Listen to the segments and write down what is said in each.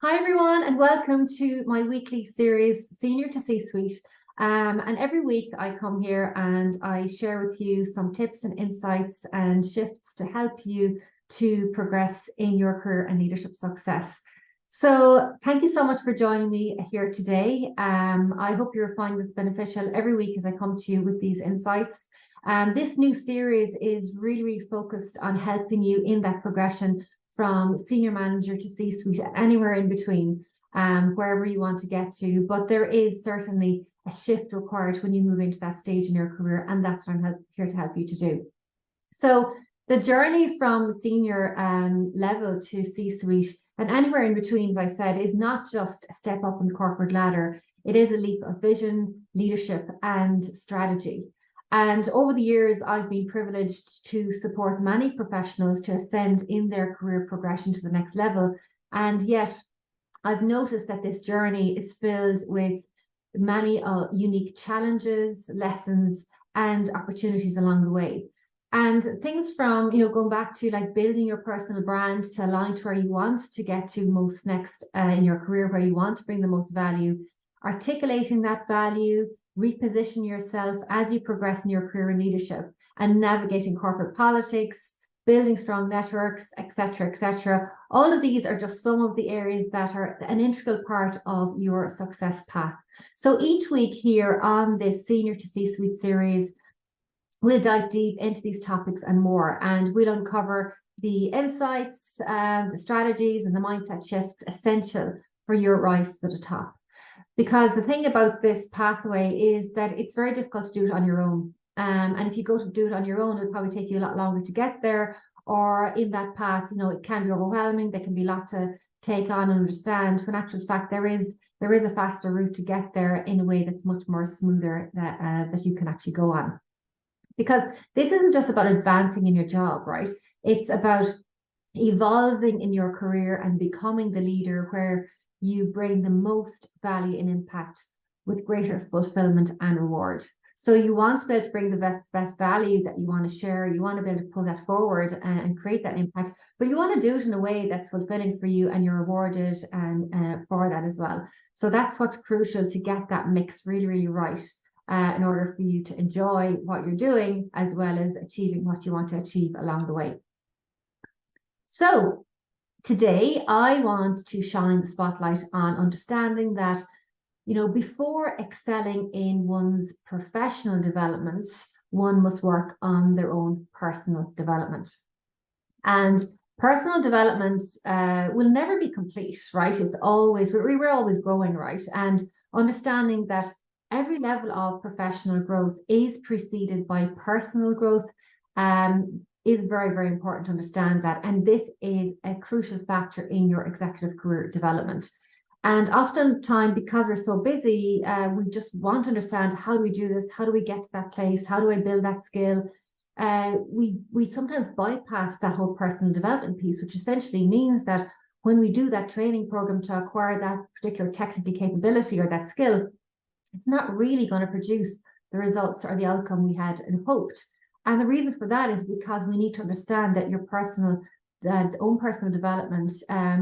Hi, everyone, and welcome to my weekly series, Senior to C-Suite. And every week I come here and I share with you some tips and insights and shifts to help you to progress in your career and leadership success. So thank you so much for joining me here today. I hope you're finding this beneficial every week as I come to you with these insights. This new series is really focused on helping you in that progression from senior manager to C-suite, anywhere in between, wherever you want to get to. But there is certainly a shift required when you move into that stage in your career, and that's what I'm here to help you to do. So the journey from senior level to C-suite and anywhere in between, as I said, is not just a step up in the corporate ladder. It is a leap of vision, leadership, and strategy. And over the years, I've been privileged to support many professionals to ascend in their career progression to the next level. And yet, I've noticed that this journey is filled with many unique challenges, lessons, and opportunities along the way. And things from, going back to like building your personal brand to align to where you want to get to most next in your career, where you want to bring the most value, articulating that value, reposition yourself as you progress in your career in leadership, and navigating corporate politics, building strong networks, etc., etc. All of these are just some of the areas that are an integral part of your success path. So each week here on this Senior to C-Suite series, we'll dive deep into these topics and more, and we'll uncover the insights, the strategies, and the mindset shifts essential for your rise to the top. Because the thing about this pathway is that it's very difficult to do it on your own. And if you go to do it on your own, it'll probably take you a lot longer to get there. Or in that path, it can be overwhelming. There can be a lot to take on and understand. When in actual fact, there is a faster route to get there in a way that's much more smoother that you can actually go on. Because this isn't just about advancing in your job, right? It's about evolving in your career and becoming the leader where you bring the most value and impact with greater fulfillment and reward. So you want to be able to bring the best value that you want to share. You want to be able to pull that forward and create that impact, but you want to do it in a way that's fulfilling for you and you're rewarded and for that as well. So that's what's crucial, to get that mix really right in order for you to enjoy what you're doing as well as achieving what you want to achieve along the way. So today, I want to shine the spotlight on understanding that, before excelling in one's professional development, one must work on their own personal development. And personal development will never be complete, right? It's always, we're always growing, right? And understanding that every level of professional growth is preceded by personal growth is very important to understand that. And this is a crucial factor in your executive career development. And oftentimes, because we're so busy, we just want to understand, how do we do this? How do we get to that place? How do I build that skill? We sometimes bypass that whole personal development piece, which essentially means that when we do that training program to acquire that particular technical capability or that skill, it's not really going to produce the results or the outcome we had and hoped. And the reason for that is because we need to understand that your own personal development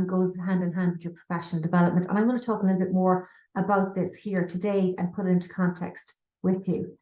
goes hand in hand with your professional development. And I'm going to talk a little bit more about this here today and put it into context with you.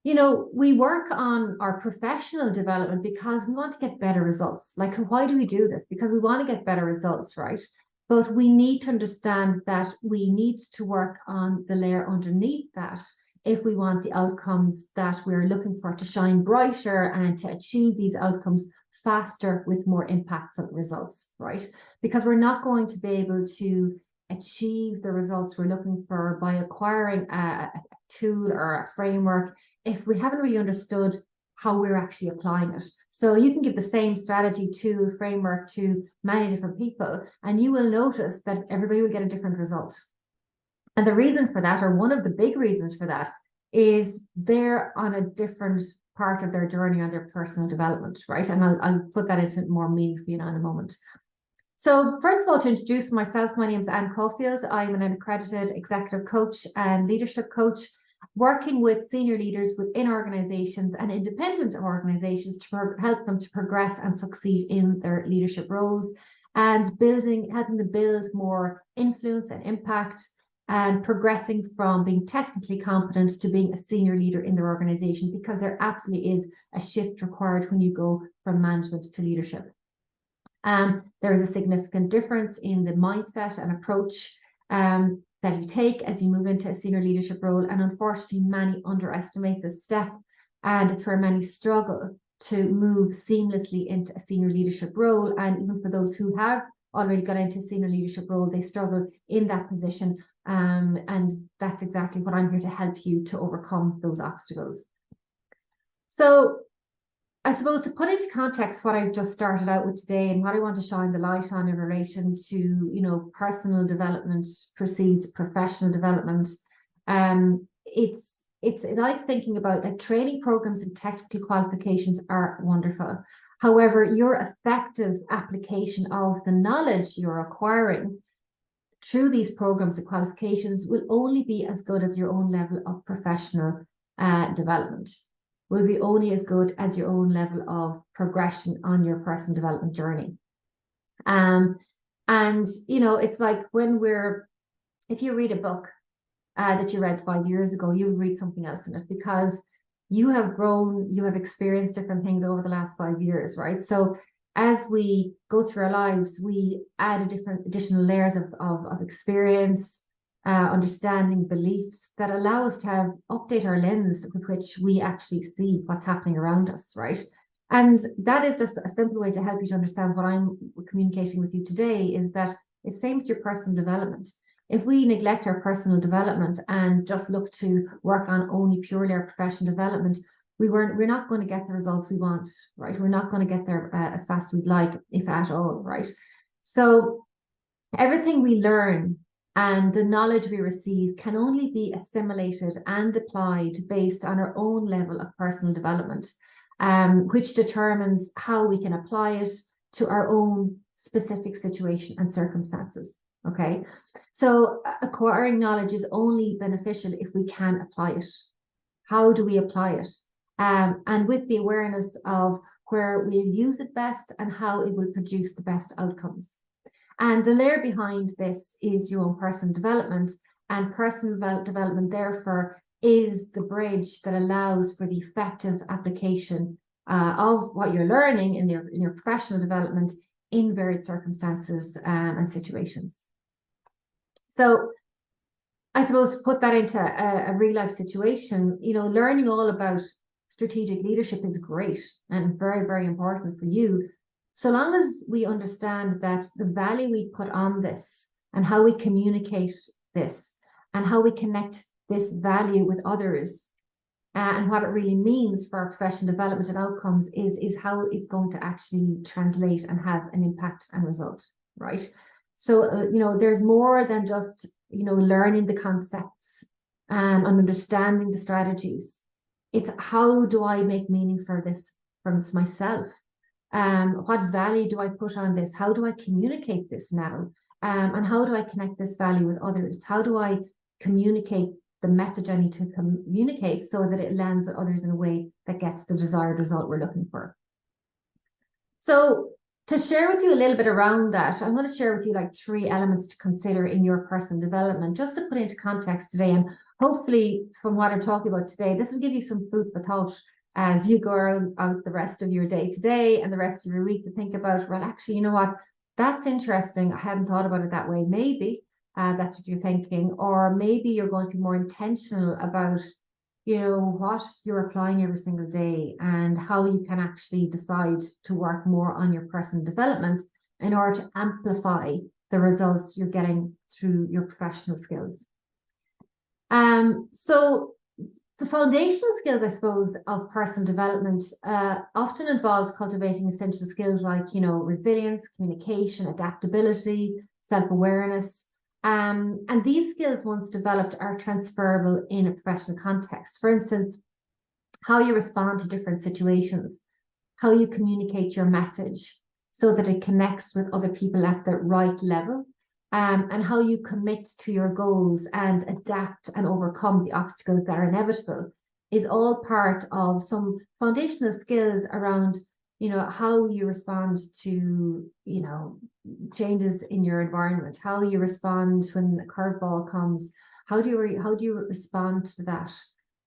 We work on our professional development because we want to get better results. Like, why do we do this? Because we want to get better results, right? But we need to understand that we need to work on the layer underneath that if we want the outcomes that we're looking for to shine brighter and to achieve these outcomes faster with more impactful results, right? Because we're not going to be able to achieve the results we're looking for by acquiring a tool or a framework if we haven't really understood how we're actually applying it. So you can give the same strategy, tool, framework to many different people, and you will notice that everybody will get a different result. And the reason for that, or one of the big reasons for that, is they're on a different part of their journey on their personal development, right? And I'll put that into more meaning for you now in a moment. So first of all, to introduce myself, my name is Anne Caulfield. I'm an accredited executive coach and leadership coach, working with senior leaders within organizations and independent organizations to help them to progress and succeed in their leadership roles. and helping them build more influence and impact, and progressing from being technically competent to being a senior leader in their organization, because there absolutely is a shift required when you go from management to leadership. There is a significant difference in the mindset and approach that you take as you move into a senior leadership role. And unfortunately, many underestimate this step, and it's where many struggle to move seamlessly into a senior leadership role. And even for those who have already got into a senior leadership role, they struggle in that position. And that's exactly what I'm here to help you to overcome those obstacles. So I suppose, to put into context what I've just started out with today and what I want to shine the light on in relation to, you know, personal development precedes professional development. It's like thinking about, like, training programs and technical qualifications are wonderful. However, your effective application of the knowledge you're acquiring through these programs and qualifications will only be as good as your own level of professional development. Will be only as good as your own level of progression on your personal development journey. And, you know, it's like if you read a book that you read 5 years ago, you read something else in it, because you have grown, you have experienced different things over the last 5 years, right? So as we go through our lives, we add additional layers of experience, understanding, beliefs that allow us to update our lens with which we actually see what's happening around us, right? And that is just a simple way to help you to understand what I'm communicating with you today, is that it's same with your personal development. If we neglect our personal development and just look to work on only purely our professional development, we're not going to get the results we want, right? We're not going to get there as fast as we'd like, if at all, right? So everything we learn and the knowledge we receive can only be assimilated and applied based on our own level of personal development, which determines how we can apply it to our own specific situation and circumstances. Okay, so acquiring knowledge is only beneficial if we can apply it. How do we apply it? And with the awareness of where we use it best and how it will produce the best outcomes. And the layer behind this is your own personal development, and personal development, therefore, is the bridge that allows for the effective application of what you're learning in your professional development in varied circumstances and situations. So I suppose, to put that into a real life situation, you know, learning all about strategic leadership is great and very, very important for you, so long as we understand that the value we put on this and how we communicate this and how we connect this value with others and what it really means for our professional development and outcomes is how it's going to actually translate and have an impact and result, right? So, you know, there's more than just, you know, learning the concepts and understanding the strategies. It's how do I make meaning for this from myself? What value do I put on this? How do I communicate this now? And how do I connect this value with others? How do I communicate the message I need to communicate so that it lands with others in a way that gets the desired result we're looking for? So to share with you a little bit around that, I'm going to share with you like 3 elements to consider in your personal development, just to put into context today. And hopefully from what I'm talking about today, this will give you some food for thought as you go out the rest of your day today and the rest of your week to think about, well, actually, you know what, that's interesting. I hadn't thought about it that way. Maybe that's what you're thinking, or maybe you're going to be more intentional about, you know, what you're applying every single day and how you can actually decide to work more on your personal development in order to amplify the results you're getting through your professional skills. So the foundational skills, I suppose, of personal development often involves cultivating essential skills like, you know, resilience, communication, adaptability, self-awareness. And these skills, once developed, are transferable in a professional context. For instance, how you respond to different situations, how you communicate your message so that it connects with other people at the right level, and how you commit to your goals and adapt and overcome the obstacles that are inevitable, is all part of some foundational skills around, you know, how you respond to, you know, changes in your environment, how you respond when the curveball comes, how do you respond to that?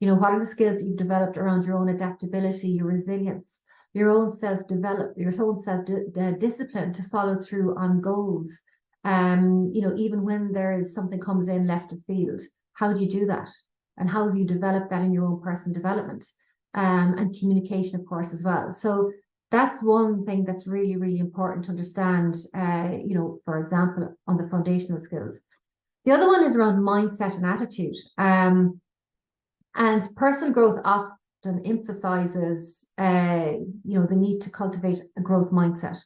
You know, what are the skills you've developed around your own adaptability, your resilience, your own self-discipline to follow through on goals? You know, even when there is something comes in left of field, how do you do that? And how have you developed that in your own personal development? And communication, of course, as well. So that's one thing that's really, really important to understand, you know, for example, on the foundational skills. The other one is around mindset and attitude. And personal growth often emphasizes, you know, the need to cultivate a growth mindset.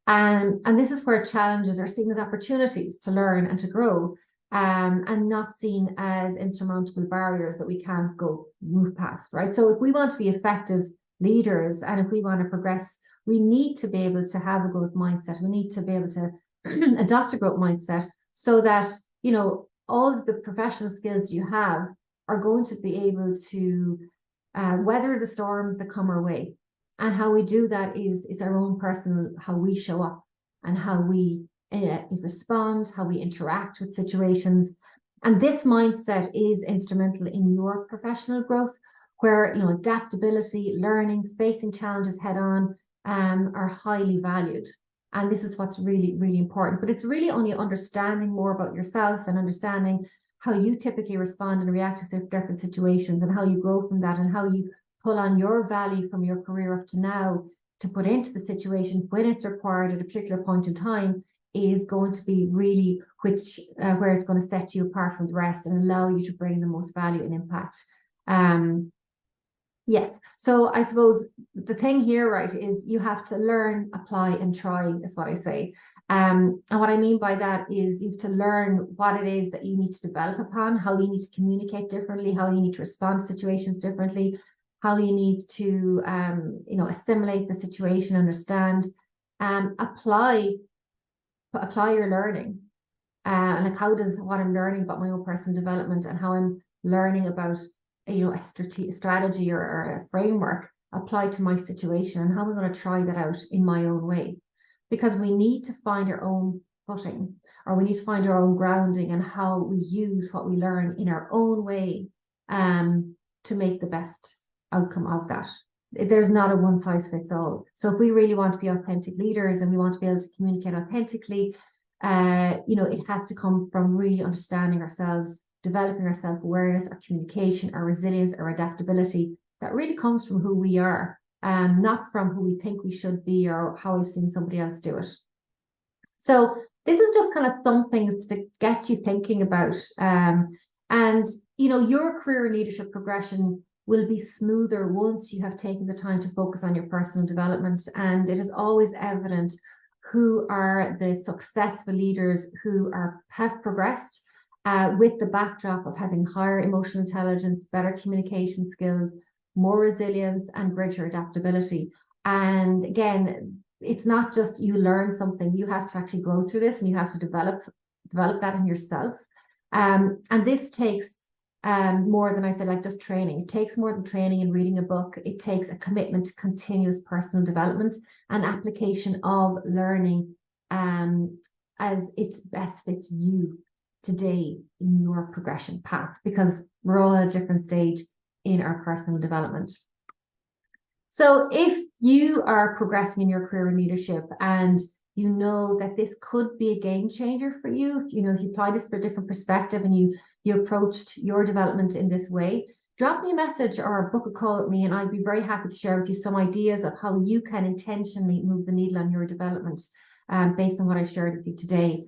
And this is where challenges are seen as opportunities to learn and to grow, and not seen as insurmountable barriers that we can't move past, right? So if we want to be effective leaders and if we want to progress, we need to be able to have a growth mindset. We need to be able to adopt a growth mindset so that, you know, all of the professional skills you have are going to be able to weather the storms that come our way. And how we do that is our own personal, how we show up and how we respond, how we interact with situations. And this mindset is instrumental in your professional growth, where, you know, adaptability, learning, facing challenges head on are highly valued. And this is what's really, really important. But it's really only understanding more about yourself and understanding how you typically respond and react to different situations and how you grow from that and how you pull on your value from your career up to now to put into the situation when it's required at a particular point in time is going to be really where it's going to set you apart from the rest and allow you to bring the most value and impact. Yes. So I suppose the thing here, right, is you have to learn, apply, and try, is what I say. And what I mean by that is you have to learn what it is that you need to develop upon, how you need to communicate differently, how you need to respond to situations differently, how you need to, you know, assimilate the situation, understand, apply your learning. And like, how does what I'm learning about my own personal development and how I'm learning about, you know, a strategy or a framework apply to my situation, and how am I going to try that out in my own way? Because we need to find our own footing, or we need to find our own grounding and how we use what we learn in our own way to make the best outcome of that. There's not a one size fits all. So if we really want to be authentic leaders and we want to be able to communicate authentically, you know, it has to come from really understanding ourselves, developing our self-awareness, our communication, our resilience, our adaptability. That really comes from who we are, not from who we think we should be or how we've seen somebody else do it. So this is just kind of some things to get you thinking about. And, you know, your career and leadership progression will be smoother once you have taken the time to focus on your personal development. And it is always evident who are the successful leaders who have progressed with the backdrop of having higher emotional intelligence, better communication skills, more resilience, and greater adaptability. And again, it's not just you learn something, you have to actually grow through this and you have to develop that in yourself. And this takes more than I said, like just training. It takes more than training and reading a book. It takes a commitment to continuous personal development and application of learning as it best fits you today in your progression path, because we're all at a different stage in our personal development. So if you are progressing in your career in leadership and you know that this could be a game changer for you, you know, if you apply this for a different perspective and you approached your development in this way, drop me a message or book a call with me, and I'd be very happy to share with you some ideas of how you can intentionally move the needle on your development based on what I've shared with you today.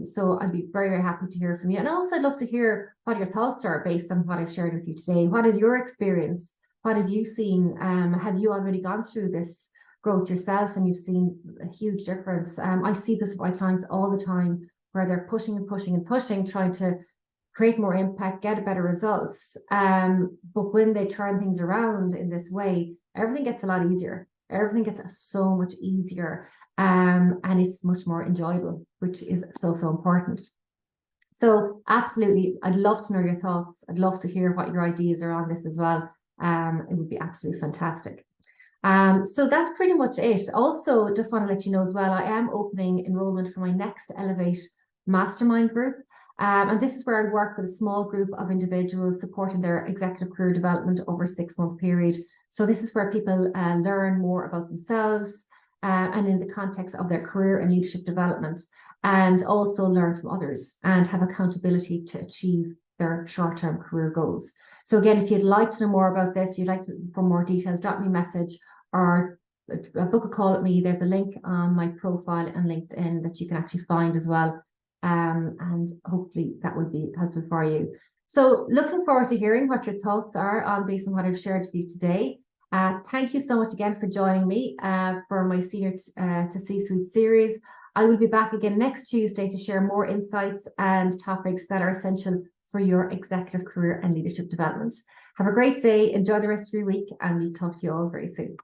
So I'd be very, very happy to hear from you. And also I'd love to hear what your thoughts are based on what I've shared with you today. What is your experience? What have you seen? Have you already gone through this growth yourself and you've seen a huge difference? I see this with my clients all the time, where they're pushing and pushing and pushing, trying to create more impact, get better results. But when they turn things around in this way, everything gets a lot easier. Everything gets so much easier. And it's much more enjoyable, which is so, so important. So absolutely, I'd love to know your thoughts. I'd love to hear what your ideas are on this as well. It would be absolutely fantastic. So that's pretty much it. Also, just want to let you know as well, I am opening enrollment for my next Elevate Mastermind group. And this is where I work with a small group of individuals supporting their executive career development over a 6-month period. So this is where people learn more about themselves and in the context of their career and leadership development, and also learn from others and have accountability to achieve their short-term career goals. So again, if you'd like to know more about this, you'd like for more details, drop me a message or book a call at me. There's a link on my profile and LinkedIn that you can actually find as well. And hopefully that will be helpful for you. So looking forward to hearing what your thoughts are on based on what I've shared with you today. Thank you so much again for joining me for my Senior to C-Suite series. I will be back again next Tuesday to share more insights and topics that are essential for your executive career and leadership development. Have a great day. Enjoy the rest of your week, and we'll talk to you all very soon.